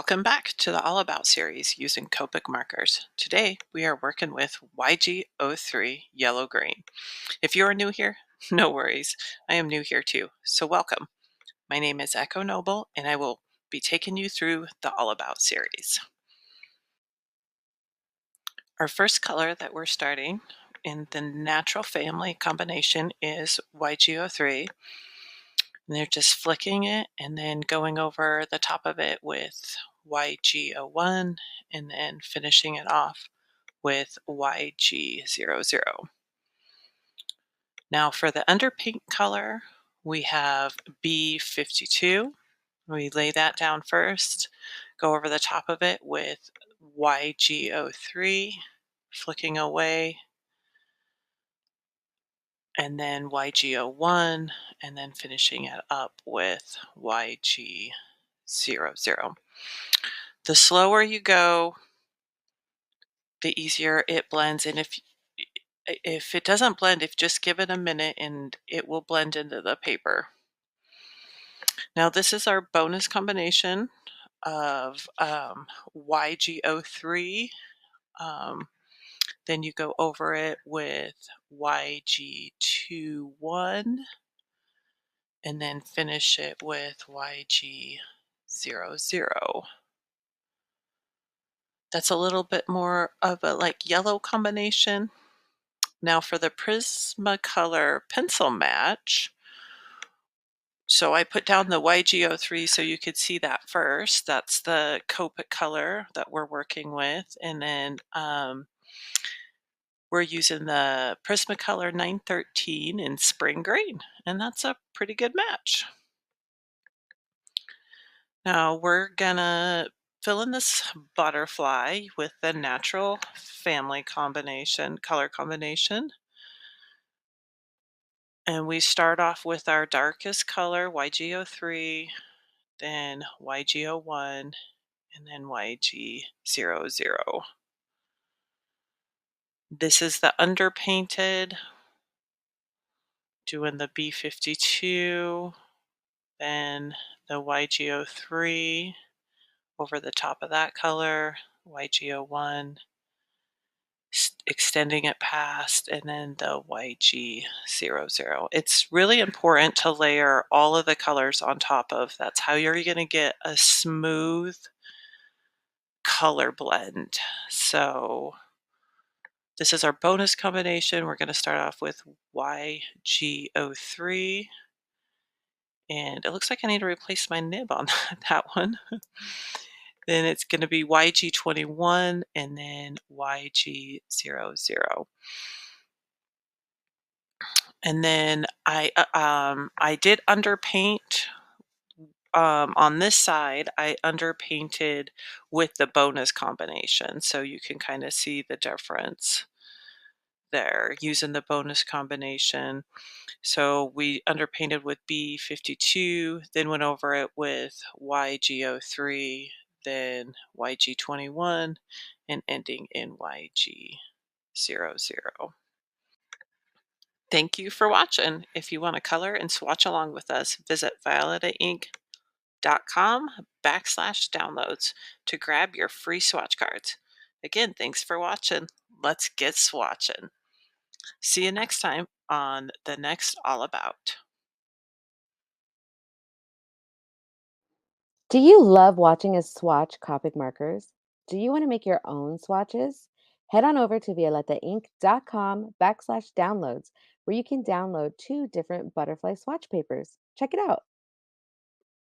Welcome back to the All About series using Copic markers. Today we are working with YG03 Yellow Green. If you are new here, no worries. I am new here too, so welcome. My name is Echo Noble and I will be taking you through the All About series. Our first color that we're starting in the natural family combination is YG03. And they're just flicking it and then going over the top of it with YG01 and then finishing it off with YG00. Now for the underpaint color, we have B52. We lay that down first, go over the top of it with YG03, flicking away, and then YG01, and then finishing it up with YG00. The slower you go, the easier it blends. And if it doesn't blend, if just give it a minute and it will blend into the paper. Now this is our bonus combination of YG03. Then you go over it with YG21 and then finish it with YG00. That's a little bit more of a like yellow combination. Now for the Prismacolor pencil match, so I put down the YG03 so you could see that first. That's the Copic color that we're working with. And then we're using the Prismacolor 913 in spring green, and that's a pretty good match. Now we're gonna fill in this butterfly with the natural family combination, color combination. And we start off with our darkest color, YG03, then YG01, and then YG00. This is the underpainted, doing the B52, then the YG03 over the top of that color, YG01, extending it past, and then the YG00. It's really important to layer all of the colors on top of. That's how you're going to get a smooth color blend. So this is our bonus combination. We're going to start off with YG03. And it looks like I need to replace my nib on that one. Then it's going to be YG21 and then YG00. And then I did underpaint on this side. I underpainted with the bonus combination, so you can kind of see the difference there using the bonus combination. So we underpainted with B52, then went over it with YG03, then YG21, and ending in YG00. Thank you for watching. If you want to color and swatch along with us, visit violetaink.com/downloads to grab your free swatch cards. Again, thanks for watching. Let's get swatching. See you next time on the next All About. Do you love watching us swatch Copic markers? Do you want to make your own swatches? Head on over to violetaink.com/downloads, where you can download 2 different butterfly swatch papers. Check it out.